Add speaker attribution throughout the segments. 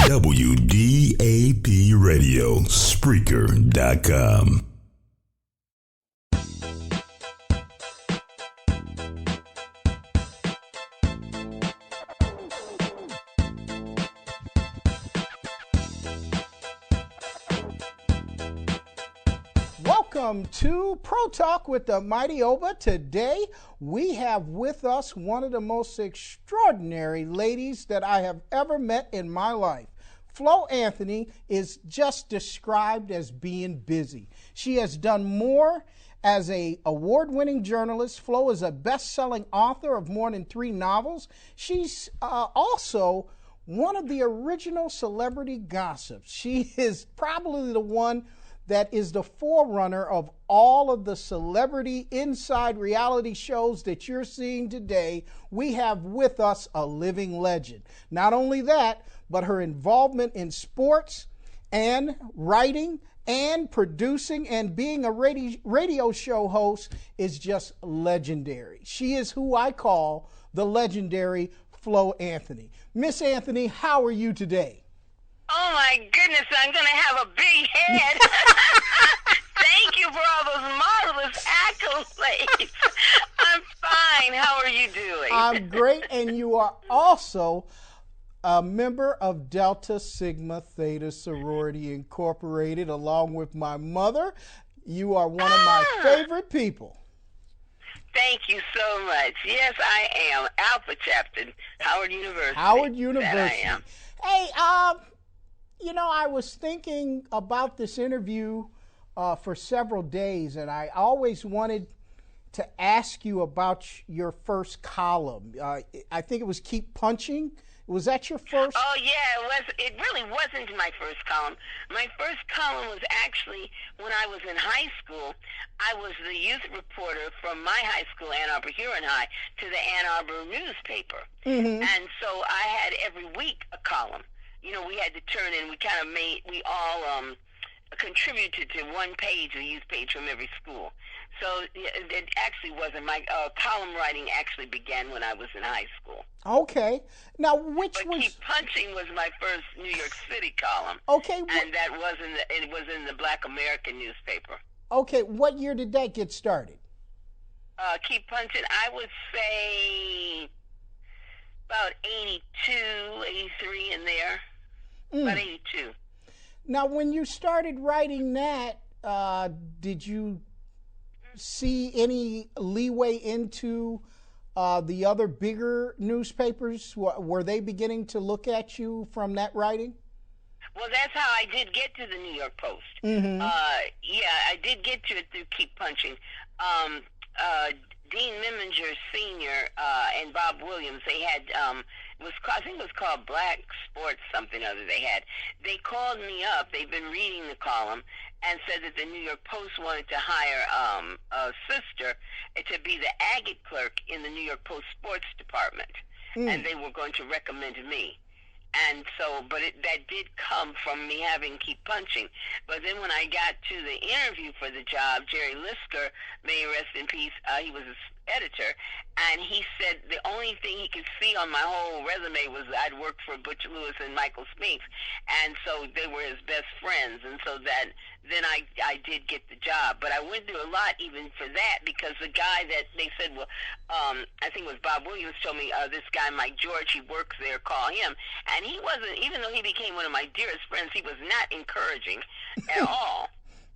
Speaker 1: WDAP Radio, Spreaker.com.
Speaker 2: Welcome to Pro Talk with the Mighty Oba. Today, we have with us one of the most extraordinary ladies that I have ever met in my life. Flo Anthony is just described as being busy. She has done more as an award-winning journalist. Flo is a best-selling author of more than 3 novels. She's also one of the original celebrity gossips. She is probably the one that is the forerunner of all of the celebrity inside reality shows that you're seeing today. We have with us a living legend. Not only that, but her involvement in sports and writing and producing and being a radio show host is just legendary. She is who I call the legendary Flo Anthony. Miss Anthony, how are you today?
Speaker 3: Oh my goodness, I'm going to have a big head. Thank you for all those marvelous accolades. I'm fine. How are you doing?
Speaker 2: I'm great, and you are also a member of Delta Sigma Theta Sorority Incorporated, along with my mother. You are one of my favorite people.
Speaker 3: Thank you so much. Yes, I am. Alpha Chapter, Howard University.
Speaker 2: Howard University.
Speaker 3: That I am.
Speaker 2: Hey, I was thinking about this interview for several days, and I always wanted to ask you about your first column. I think it was Keep Punching. Was that your first?
Speaker 3: Oh, yeah, it was. It really wasn't my first column. My first column was actually when I was in high school. I was the youth reporter from my high school, Ann Arbor Huron High, to the Ann Arbor newspaper. Mm-hmm. And so I had every week a column. You know, we had to turn in, we all contributed to one page, a youth page from every school. So it actually wasn't, my column writing actually began when I was in high school.
Speaker 2: Okay. Now,
Speaker 3: But Keep Punching was my first New York City column.
Speaker 2: Okay.
Speaker 3: And that it was in the Black American newspaper.
Speaker 2: Okay, what year did that get started?
Speaker 3: Keep Punching, I would say about 82, 83 in there. About 82.
Speaker 2: Now, when you started writing that, did you see any leeway into the other bigger newspapers? Were they beginning to look at you from that writing?
Speaker 3: Well, that's how I did get to the New York Post. Mm-hmm. Yeah, I did get to it through Keep Punching. Dean Miminger Sr. And Bob Williams, they had, I think it was called Black Sports something or other they called me up, they've been reading the column, and said that the New York Post wanted to hire a sister to be the agate clerk in the New York Post sports department, and they were going to recommend me. And so, that did come from me having Keep Punching. But then when I got to the interview for the job, Jerry Lisker, may he rest in peace, he was an editor, and he said the only thing he could see on my whole resume was I'd worked for Butch Lewis and Michael Spinks, and so they were his best friends, and so then I did get the job. But I went through a lot even for that, because the guy that they said, I think it was Bob Williams, told me, this guy Mike George, he works there, call him. And he wasn't, even though he became one of my dearest friends, he was not encouraging at all.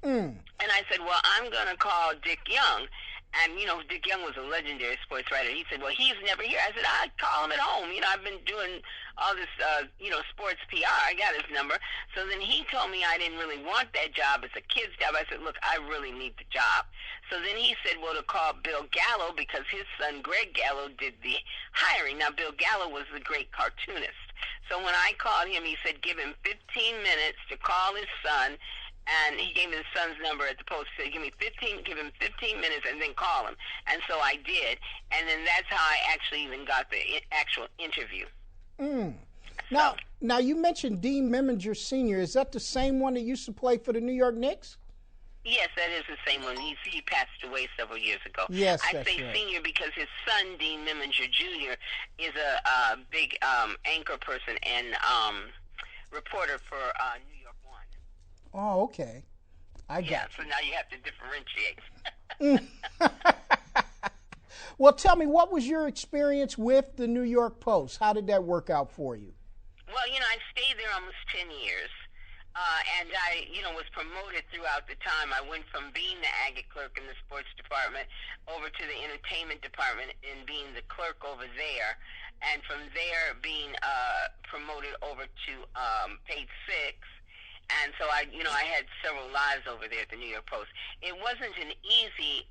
Speaker 3: And I said, well, I'm going to call Dick Young. And, Dick Young was a legendary sports writer. He said, well, he's never here. I said, I'd call him at home. I've been doing all this, sports PR. I got his number. So then he told me I didn't really want that job. It's a kid's job. I said, look, I really need the job. So then he said, well, to call Bill Gallo, because his son, Greg Gallo, did the hiring. Now, Bill Gallo was the great cartoonist. So when I called him, he said, give him 15 minutes to call his son. And he gave me his son's number at the Post. He said, give him 15 minutes and then call him. And so I did. And then that's how I actually even got the actual interview.
Speaker 2: Now you mentioned Dean Miminger Sr. Is that the same one that used to play for the New York Knicks?
Speaker 3: Yes, that is the same one. He passed away several years ago.
Speaker 2: Yes,
Speaker 3: I say
Speaker 2: right.
Speaker 3: Senior because his son, Dean Miminger Jr., is a big anchor person in reporter for New York One.
Speaker 2: Oh, okay. I got
Speaker 3: Yeah, so now you have to differentiate.
Speaker 2: Well, tell me, what was your experience with the New York Post? How did that work out for you?
Speaker 3: Well, I stayed there almost 10 years. And I, was promoted throughout the time. I went from being the agate clerk in the sports department over to the entertainment department and being the clerk over there. And from there being promoted over to page 6. And so I had several lives over there at the New York Post. It wasn't an easy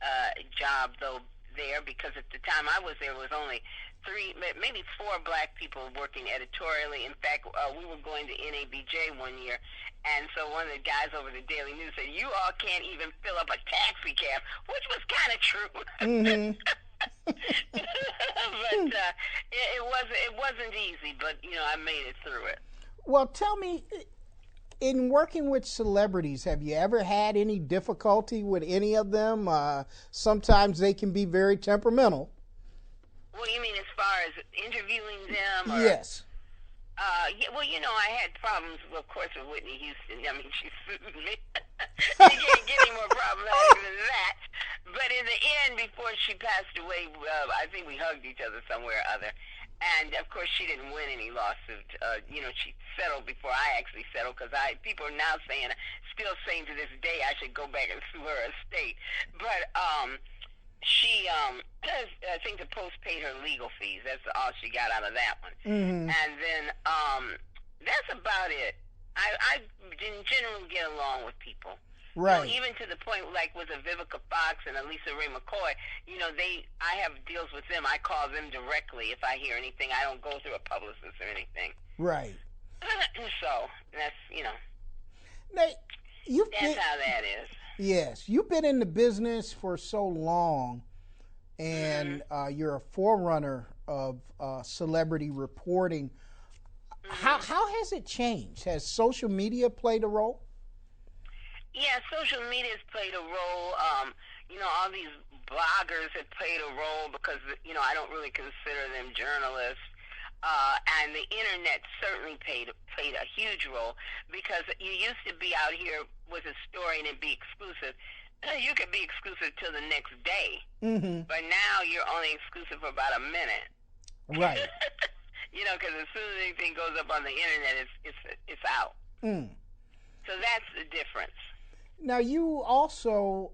Speaker 3: job, though, there, because at the time I was there was only 3, maybe 4 black people working editorially. In fact, we were going to NABJ one year, and so one of the guys over the Daily News said, "You all can't even fill up a taxi cab," which was kind of true.
Speaker 2: Mm-hmm.
Speaker 3: But it wasn't easy, but I made it through it.
Speaker 2: Well, tell me, in working with celebrities, have you ever had any difficulty with any of them? Sometimes they can be very temperamental.
Speaker 3: Well, you mean as far as interviewing them? Or,
Speaker 2: yes.
Speaker 3: Yeah, well, I had problems, of course, with Whitney Houston. I mean, she sued me. You can't get any more problematic than that. But in the end, before she passed away, I think we hugged each other somewhere or other. And, of course, she didn't win any lawsuit. She settled before I actually settled, because people are now still saying to this day, I should go back and sue her estate. But she, I think the Post paid her legal fees. That's all she got out of that one.
Speaker 2: Mm-hmm.
Speaker 3: And then that's about it. I in general get along with people.
Speaker 2: Right.
Speaker 3: Even to the point, like with a Vivica Fox and a Lisa Ray McCoy, I have deals with them. I call them directly if I hear anything. I don't go through a publicist or anything.
Speaker 2: Right.
Speaker 3: So that's
Speaker 2: Now,
Speaker 3: that's how that is.
Speaker 2: Yes, you've been in the business for so long, and you're a forerunner of celebrity reporting. How has it changed? Has social media played a role?
Speaker 3: Yeah, social media has played a role. All these bloggers have played a role because, I don't really consider them journalists. And the internet certainly played a huge role, because you used to be out here with a story and it'd be exclusive. You could be exclusive till the next day.
Speaker 2: Mm-hmm.
Speaker 3: But now you're only exclusive for about a minute.
Speaker 2: Right.
Speaker 3: Because as soon as anything goes up on the internet, it's out.
Speaker 2: Mm.
Speaker 3: So that's the difference.
Speaker 2: Now, you also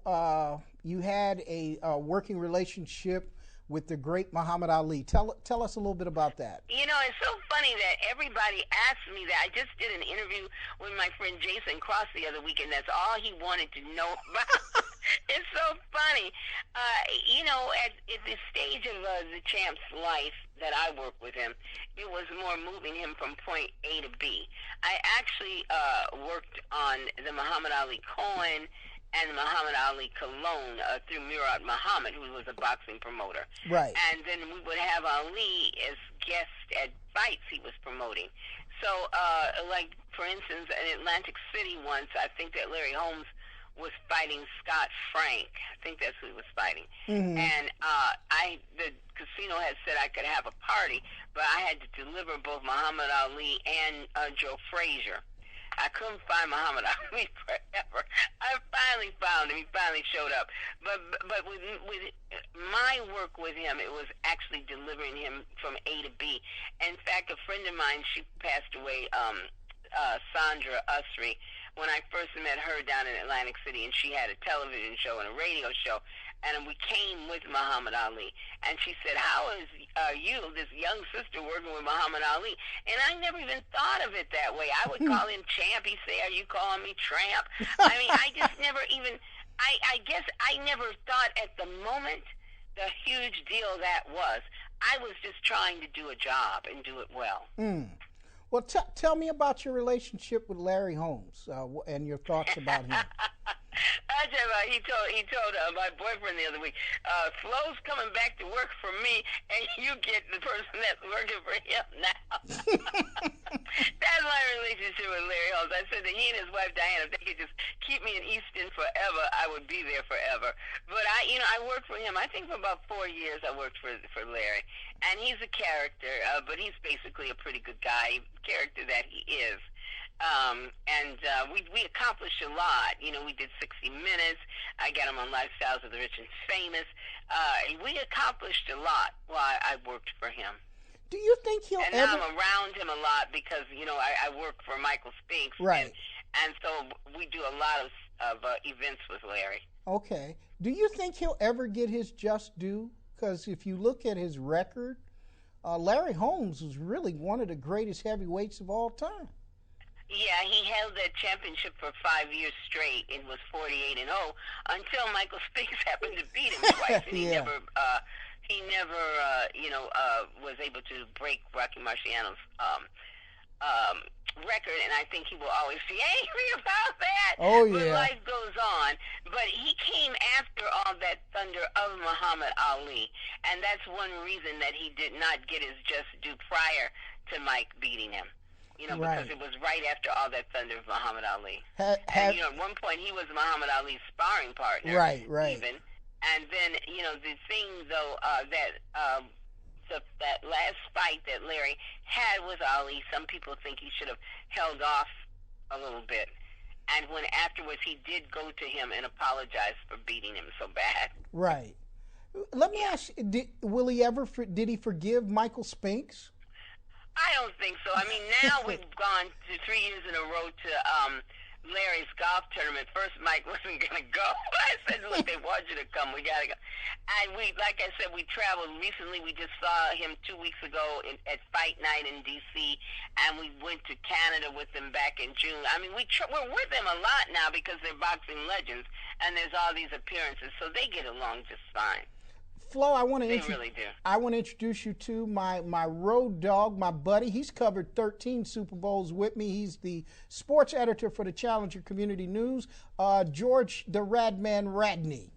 Speaker 2: you had a working relationship with the great Muhammad Ali. Tell us a little bit about that.
Speaker 3: It's so funny that everybody asks me that. I just did an interview with my friend Jason Cross the other week, and that's all he wanted to know about. It's so funny. At the stage of the champ's life that I work with him, it was more moving him from point A to B. I actually worked on the Muhammad Ali Cohen and Muhammad Ali Cologne through Murad Muhammad, who was a boxing promoter.
Speaker 2: Right.
Speaker 3: And then we would have Ali as guest at fights he was promoting. So, like, for instance, in Atlantic City once, I think that Larry Holmes was fighting Scott Frank. I think that's who he was fighting.
Speaker 2: Mm-hmm.
Speaker 3: And the casino had said I could have a party, but I had to deliver both Muhammad Ali and Joe Frazier. I couldn't find Muhammad Ali forever. I finally found him. He finally showed up. But with my work with him, it was actually delivering him from A to B. In fact, a friend of mine, she passed away, Sandra Usry, when I first met her down in Atlantic City, and she had a television show and a radio show, and we came with Muhammad Ali. And she said, "How is you, this young sister, working with Muhammad Ali?" And I never even thought of it that way. I would call him Champ. He'd say, "Are you calling me Tramp?" I mean, I just never even, I guess I never thought at the moment the huge deal that was. I was just trying to do a job and do it well.
Speaker 2: Mm. Well, tell me about your relationship with Larry Holmes and your thoughts about him.
Speaker 3: I tell you, he told my boyfriend the other week, Flo's coming back to work for me, and you get the person that's working for him now. That's my relationship with Larry Holmes. I said that he and his wife Diana, if they could just keep me in Easton forever, I would be there forever. But I worked for him. I think for about 4 years I worked for Larry, and he's a character, but he's basically a pretty good guy, character that he is. We accomplished a lot. You know, we did 60 Minutes. I got him on Lifestyles of the Rich and Famous. We accomplished a lot while I worked for him.
Speaker 2: Do you think he'll
Speaker 3: and
Speaker 2: ever...
Speaker 3: now I'm around him a lot because, you know, I work for Michael Spinks.
Speaker 2: Right.
Speaker 3: And so we do a lot of events with Larry.
Speaker 2: Okay. Do you think he'll ever get his just due? Because if you look at his record, Larry Holmes was really one of the greatest heavyweights of all time.
Speaker 3: Yeah, he held that championship for 5 years straight and was 48-0 until Michael Spinks happened to beat him twice, and he never was able to break Rocky Marciano's record, and I think he will always be angry about that.
Speaker 2: Oh, yeah.
Speaker 3: But life goes on. But he came after all that thunder of Muhammad Ali, and that's one reason that he did not get his just due prior to Mike beating him. You know, because it was right after all that thunder of Muhammad Ali. And, you know, at one point he was Muhammad Ali's sparring partner.
Speaker 2: Right.
Speaker 3: Even. And then, you know, the thing, though, that last fight that Larry had with Ali, some people think he should have held off a little bit. And when afterwards he did go to him and apologize for beating him so bad.
Speaker 2: Right. Let me ask you, did he forgive Michael Spinks?
Speaker 3: I don't think so. I mean, now we've gone to 3 years in a row to Larry's golf tournament. First, Mike wasn't going to go. I said, look, they want you to come. We got to go. And we, like I said, we traveled. Recently, we just saw him 2 weeks ago at Fight Night in D.C., and we went to Canada with him back in June. I mean, we're with them a lot now because they're boxing legends, and there's all these appearances, so they get along just fine.
Speaker 2: Flo, I want to introduce you to my road dog, my buddy. He's covered 13 Super Bowls with me. He's the sports editor for the Challenger Community News, George the Radman Radney.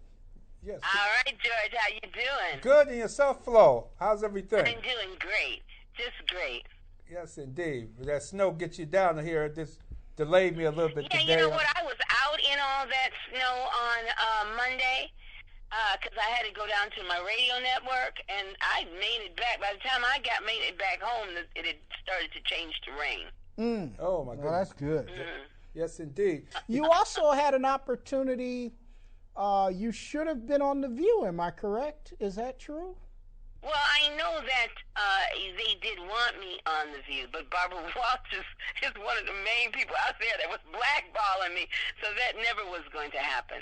Speaker 4: Yes.
Speaker 3: All right, George, how you doing?
Speaker 4: Good, and yourself, Flo? How's everything?
Speaker 3: I'm doing great, just great.
Speaker 4: Yes, indeed. That snow gets you down here. This delayed me a little bit today.
Speaker 3: Yeah, you know what? I was out in all that snow on Monday. Because I had to go down to my radio network, and I made it back. By the time I made it back home, it had started to change to rain.
Speaker 4: Oh, my goodness.
Speaker 2: Well, that's good.
Speaker 4: Yes, indeed.
Speaker 2: You also had an opportunity. You should have been on The View, am I correct? Is that true?
Speaker 3: Well, I know that they did want me on The View, but Barbara Waltz is one of the main people out there that was blackballing me, so that never was going to happen.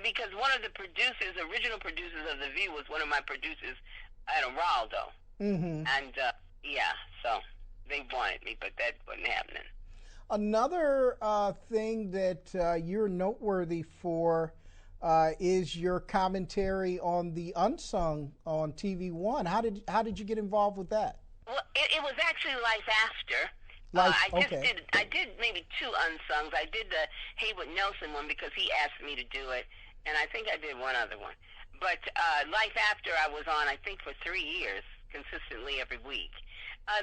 Speaker 3: Because one of the original producers of The View was one of my producers at Araldo. And, so they wanted me, but that wasn't happening.
Speaker 2: Another thing that you're noteworthy for is your commentary on The Unsung on TV One. How did you get involved with that?
Speaker 3: Well, it was actually Life After. I did maybe 2 unsungs. I did the Haywood Nelson one because he asked me to do it, and I think I did one other one. But Life After I was on, I think, for 3 years, consistently every week.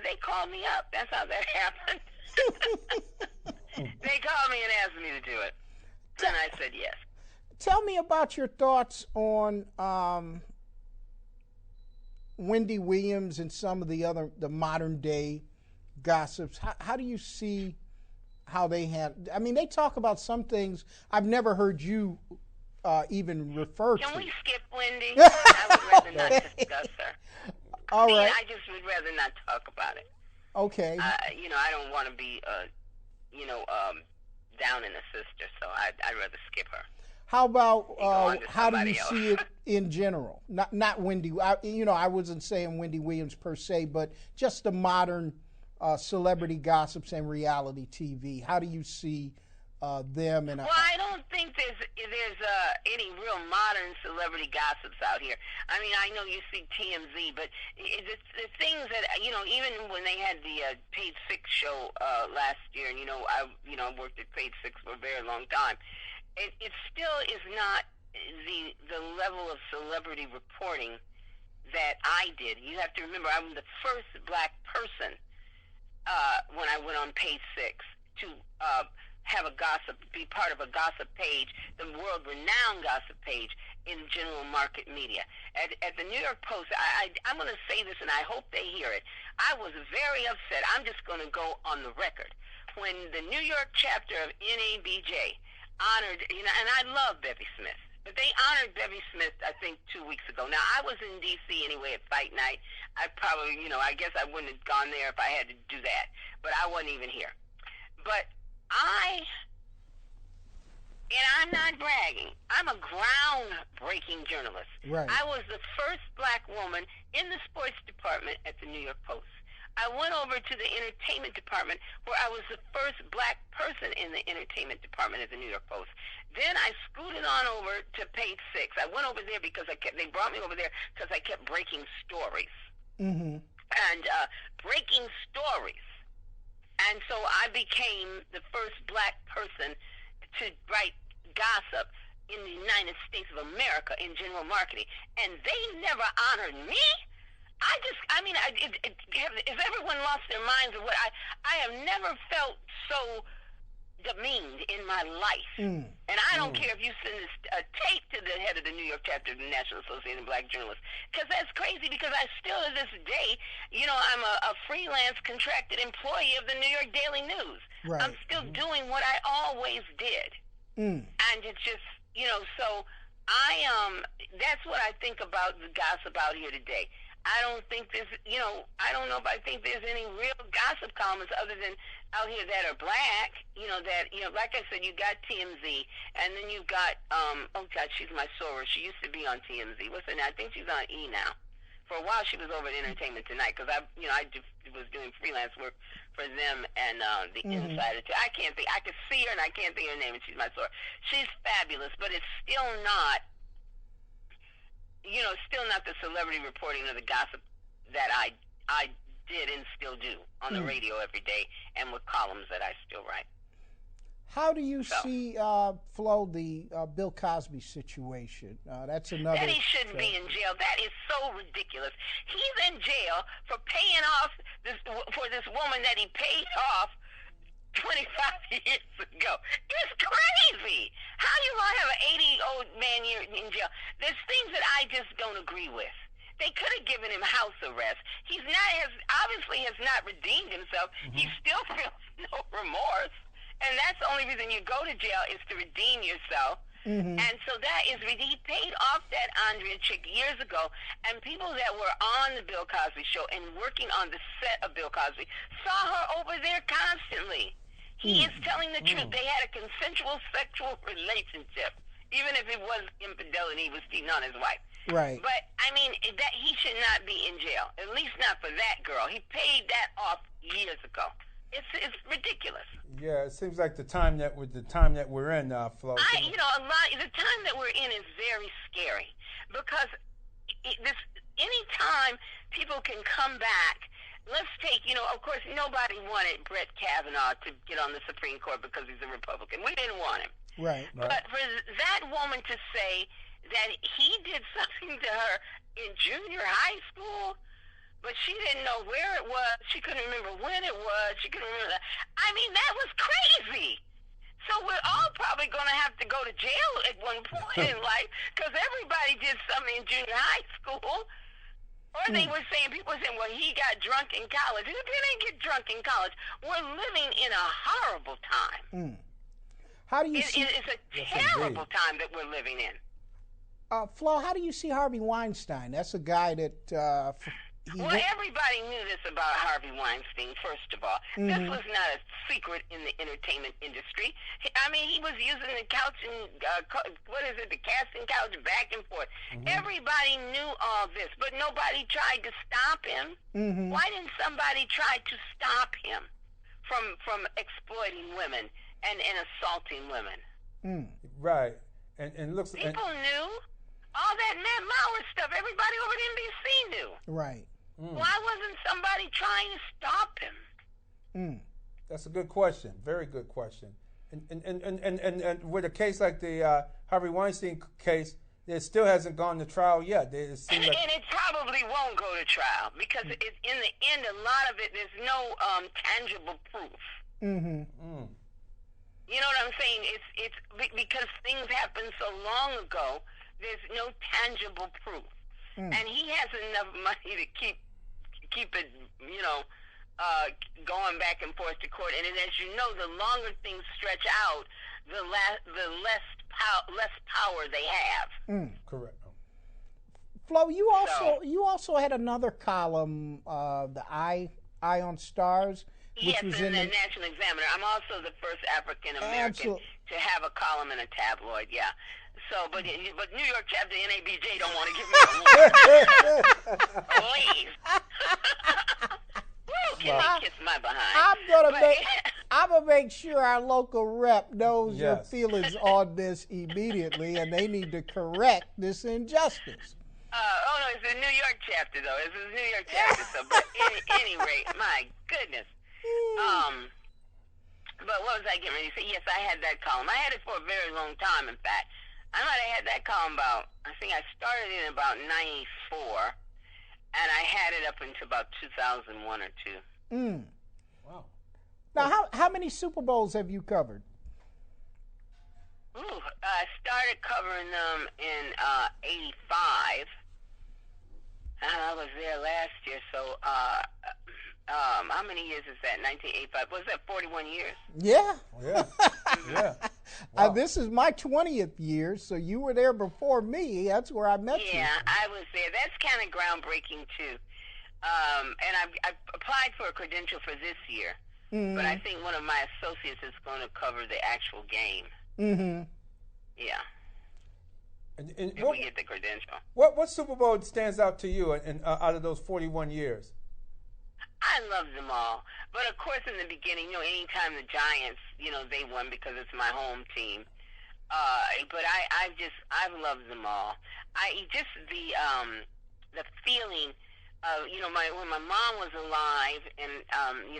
Speaker 3: They called me up. That's how that happened. They called me and asked me to do it, and I said yes.
Speaker 2: Tell me about your thoughts on Wendy Williams and some of the modern day gossips. How do you see how they have? I mean, they talk about some things I've never heard you even refer to.
Speaker 3: Can we skip Wendy? I would rather not discuss her.
Speaker 2: All right.
Speaker 3: I just would rather not talk about it.
Speaker 2: Okay.
Speaker 3: I don't want to be, down in a sister, so I'd rather skip her.
Speaker 2: How about how do you see it in general? Not Wendy. I wasn't saying Wendy Williams per se, but just the modern celebrity gossips and reality TV. How do you see them?
Speaker 3: Well, I don't think there's any real modern celebrity gossips out here. I mean, I know you see TMZ, but the things that even when they had the Page 6 show last year, and I worked at Page 6 for a very long time. It still is not the level of celebrity reporting that I did. You have to remember, I'm the first black person when I went on Page 6 to have a gossip, be part of a gossip page, the world-renowned gossip page in general market media. At the New York Post, I'm going to say this, and I hope they hear it. I was very upset. I'm just going to go on the record. When the New York chapter of NABJ honored, and I love Bevy Smith, but they honored Bevy Smith, I think, 2 weeks ago. Now, I was in D.C. anyway at Fight Night. I probably, I guess I wouldn't have gone there if I had to do that, but I wasn't even here. But and I'm not bragging, I'm a groundbreaking journalist.
Speaker 2: Right.
Speaker 3: I was the first black woman in the sports department at the New York Post. I went over to the entertainment department where I was the first black person in the entertainment department at the New York Post. Then I scooted on over to page 6. I went over there because they brought me over there because I kept breaking stories.
Speaker 2: Mm-hmm.
Speaker 3: And breaking stories. And so I became the first black person to write gossip in the United States of America in general marketing. And they never honored me. Has everyone lost their minds or what? I have never felt so demeaned in my life. And I don't care if you send a tape to the head of the New York chapter of the National Association of Black Journalists, because that's crazy, because I still to this day, I'm a freelance contracted employee of the New York Daily News.
Speaker 2: Right.
Speaker 3: I'm still doing what I always did. And it's just, so that's what I think about the gossip out here today. I don't think there's, I don't know if I think there's any real gossip columnists other than out here that are black, like I said, you got TMZ, and then you got, oh God, she's my soror. She used to be on TMZ. What's her name? I think she's on E now. For a while, she was over at Entertainment Tonight, because I was doing freelance work for them and the Insider. I can't think, I could see her and I can't think of her name, and she's my soror. She's fabulous, but it's still not, still not the celebrity reporting of the gossip that I did and still do on the radio every day and with columns that I still write.
Speaker 2: How do you see, Flo, the Bill Cosby situation? That's another.
Speaker 3: That he shouldn't be in jail. That is so ridiculous. He's in jail for paying off for this woman that he paid off 25 years ago. It's crazy. How do you want to have an 80-old man in jail? There's things that I just don't agree with. They could have given him house arrest. He's obviously has not redeemed himself. He still feels no remorse. And that's the only reason you go to jail is to redeem yourself. And so that is, he paid off that Andrea chick years ago, and people that were on the Bill Cosby show and working on the set of Bill Cosby saw her over there constantly. He is telling the truth. They had a consensual sexual relationship. Even if it was infidelity, he was cheating on his wife.
Speaker 2: Right.
Speaker 3: But, that he should not be in jail, at least not for that girl. He paid that off years ago. It's ridiculous.
Speaker 4: Yeah, it seems like the time that we're in, Flo.
Speaker 3: The time that we're in is very scary, because any time people can come back. Let's take, of course, nobody wanted Brett Kavanaugh to get on the Supreme Court because he's a Republican. We didn't want him.
Speaker 2: Right.
Speaker 3: But for that woman to say that he did something to her in junior high school, but she didn't know where it was. She couldn't remember when it was. She couldn't remember that. That was crazy. So we're all probably going to have to go to jail at one point in life, because everybody did something in junior high school. Or they were saying, people were saying, well, he got drunk in college. He didn't get drunk in college. We're living in a horrible time.
Speaker 2: How do you see?
Speaker 3: It's a terrible time that we're living in.
Speaker 2: Flo, how do you see Harvey Weinstein? That's a guy that...
Speaker 3: everybody knew this about Harvey Weinstein, first of all. This was not a secret in the entertainment industry. He was using the couch and, the casting couch back and forth. Everybody knew all this, but nobody tried to stop him. Why didn't somebody try to stop him from exploiting women and assaulting women?
Speaker 4: Right. And looks...
Speaker 3: People knew. All that Matt Lauer stuff, everybody over at NBC knew.
Speaker 2: Right.
Speaker 3: Why wasn't somebody trying to stop him?
Speaker 4: That's a good question. Very good question. And with a case like the Harvey Weinstein case, it still hasn't gone to trial yet.
Speaker 3: And it probably won't go to trial, because in the end, a lot of it, there's no tangible proof. You know what I'm saying? It's because things happened so long ago. There's no tangible proof, and he has enough money to keep keep it, going back and forth to court. And as you know, the longer things stretch out, the less power they have.
Speaker 4: Correct.
Speaker 2: Flo, you also had another column, the Eye on Stars, which
Speaker 3: yes,
Speaker 2: was
Speaker 3: in
Speaker 2: in
Speaker 3: the National Examiner. I'm also the first African American to have a column in a tabloid. Yeah. So, but New York chapter NABJ don't want to give me a award. Please. Woo, can they kiss my behind?
Speaker 2: I'm gonna make sure our local rep knows your
Speaker 4: Yes.
Speaker 2: feelings on this immediately, and they need to correct this injustice.
Speaker 3: Oh no, it's a New York chapter though. It's a New York chapter. So, but any rate, my goodness. But what was I getting ready to say? Yes, I had that column. I had it for a very long time. In fact, I might have had that column I think I started in about '94, and I had it up until about 2001 or two.
Speaker 2: Wow. Now, how many Super Bowls have you covered?
Speaker 3: Ooh, I started covering them in '85. I was there last year, so how many years is that? 1985. Was that 41 years?
Speaker 2: Yeah.
Speaker 4: Yeah. Yeah. Wow.
Speaker 2: This is my 20th year, so you were there before me. That's where I met you.
Speaker 3: Yeah, I was there. That's kind of groundbreaking too. And I applied for a credential for this year, but I think one of my associates is going to cover the actual game.
Speaker 2: Mm-hmm.
Speaker 3: Yeah.
Speaker 4: And
Speaker 3: If we get the credential.
Speaker 4: What Super Bowl stands out to you out of those 41 years?
Speaker 3: I love them all. But of course in the beginning, anytime the Giants, they won because it's my home team. But I've loved them all. The feeling of, when my mom was alive and,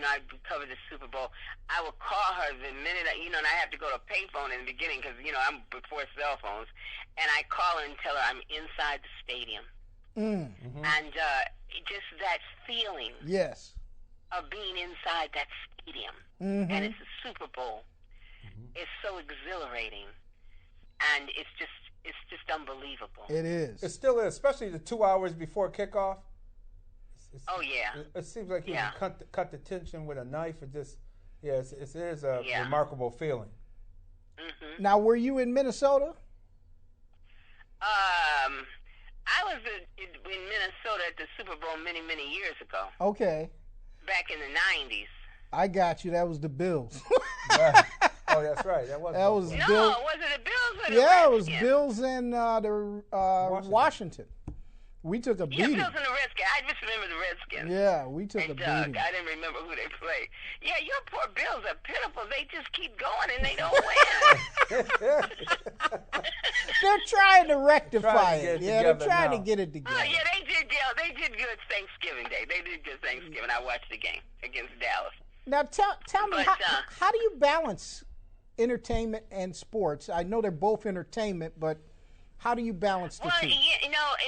Speaker 3: I covered the Super Bowl, I would call her the minute, and I have to go to a payphone in the beginning because, I'm before cell phones, and I call her and tell her I'm inside the stadium.
Speaker 2: Mm-hmm.
Speaker 3: And just that feeling
Speaker 2: Yes.
Speaker 3: of being inside that stadium,
Speaker 2: Mm-hmm.
Speaker 3: and it's a Super Bowl. It's so exhilarating, and it's just unbelievable.
Speaker 2: It is.
Speaker 4: It still is, especially the 2 hours before kickoff.
Speaker 3: Oh yeah.
Speaker 4: It seems like you can cut the tension with a knife. It is a remarkable feeling.
Speaker 3: Mm-hmm.
Speaker 2: Now, were you in Minnesota?
Speaker 3: I was in Minnesota at the Super Bowl many, many years ago,
Speaker 2: Okay.
Speaker 3: back in the 90s.
Speaker 2: I got you. That was the Bills.
Speaker 4: Right. Oh, that's right. That was
Speaker 2: the
Speaker 3: No,
Speaker 2: Bills.
Speaker 3: was it the Bills or the
Speaker 2: Yeah, it was
Speaker 3: Redskins?
Speaker 2: Bills and Washington. We took a
Speaker 3: Yeah,
Speaker 2: beating.
Speaker 3: Bills and the Redskins. I just remember the Redskins.
Speaker 2: Yeah, we took a
Speaker 3: And Doug.
Speaker 2: beating.
Speaker 3: I didn't remember who they played. Yeah, your poor Bills are pitiful. They just keep going and they don't win.
Speaker 2: They're trying to rectify
Speaker 4: Trying to get
Speaker 2: it.
Speaker 4: it
Speaker 2: Yeah, they're
Speaker 4: together
Speaker 2: trying to
Speaker 4: now.
Speaker 2: get it together.
Speaker 3: Oh, yeah, they did. Yeah, they did good Thanksgiving Day. They did good Thanksgiving. I watched the game against Dallas.
Speaker 2: Now, tell me,
Speaker 3: But,
Speaker 2: how do you balance entertainment and sports? I know they're both entertainment, but how do you balance the
Speaker 3: Well,
Speaker 2: two?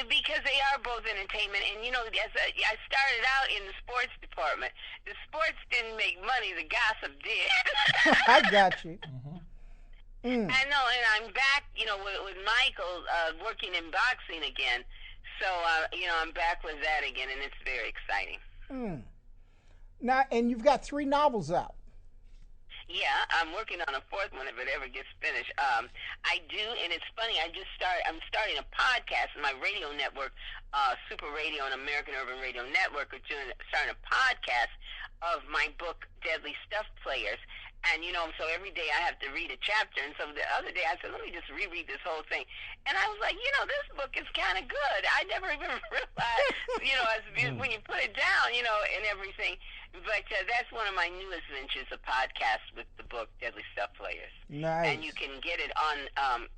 Speaker 3: because they are both entertainment, and as I started out in the sports department. The sports didn't make money; the gossip did.
Speaker 2: I got you.
Speaker 3: I know, and I'm back, with Michael working in boxing again. So, I'm back with that again, and it's very exciting.
Speaker 2: Now, and you've got 3 novels out.
Speaker 3: Yeah, I'm working on a 4th one if it ever gets finished. I do, and it's funny. I'm starting a podcast in my radio network, Super Radio and American Urban Radio Network, are starting a podcast of my book, Deadly Stuff Players. And, so every day I have to read a chapter. And so the other day I said, let me just reread this whole thing. And I was like, this book is kind of good. I never even realized, when you put it down, and everything. But that's one of my newest ventures, a podcast with the book, Deadly Stuff Players.
Speaker 2: Nice.
Speaker 3: And you can get it on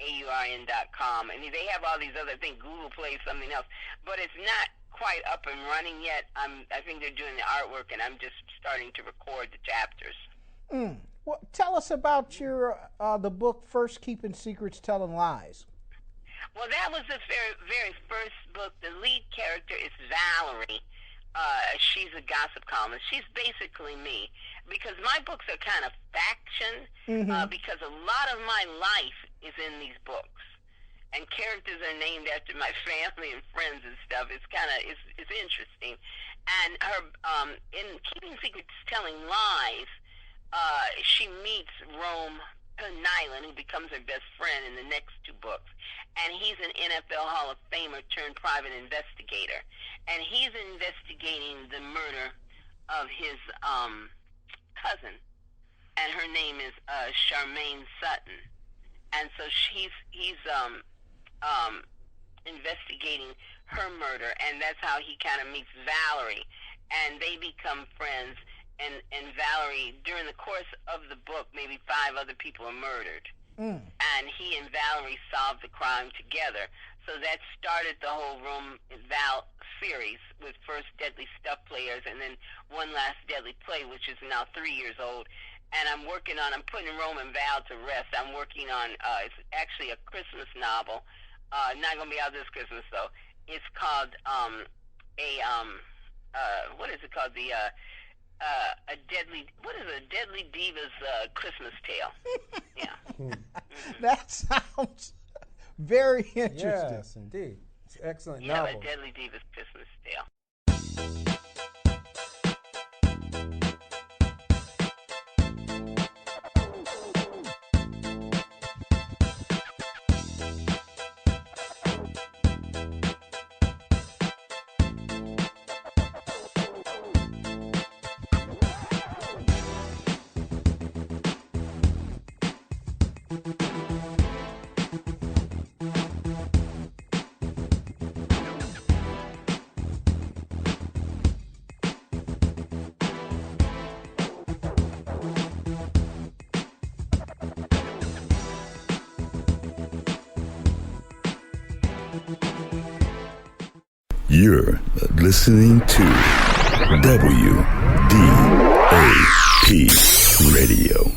Speaker 3: AURN.com. And they have all these other things. Google Play, something else. But it's not quite up and running yet. I think they're doing the artwork, and I'm just starting to record the chapters.
Speaker 2: Well, tell us about your the book, First Keeping Secrets, Telling Lies.
Speaker 3: Well, that was the very, very first book. The lead character is Valerie. She's a gossip columnist. She's basically me, because my books are kind of faction, because a lot of my life is in these books. and characters are named after my family and friends and stuff. It's it's interesting. And her in Keeping Secrets, Telling Lies, she meets Rome Nyland, who becomes her best friend in the next two books. And he's an NFL Hall of Famer turned private investigator. And he's investigating the murder of his cousin. And her name is Charmaine Sutton. And so he's investigating her murder, and that's how he kind of meets Valerie. And they become friends. And Valerie, during the course of the book, maybe 5 other people are murdered. And he and Valerie solved the crime together. So that started the whole Rome and Val series with first Deadly Stuff Players and then One Last Deadly Play, which is now 3 years old. And I'm putting Rome and Val to rest. I'm working on, it's actually a Christmas novel. Not going to be out this Christmas, though. It's called, what is it called? A Deadly Diva's Christmas Tale. Yeah.
Speaker 2: That sounds very interesting.
Speaker 4: Yes, indeed. It's an excellent
Speaker 3: Yeah,
Speaker 4: novel.
Speaker 3: A Deadly Diva's Christmas Tale.
Speaker 1: You're listening to WDAP Radio.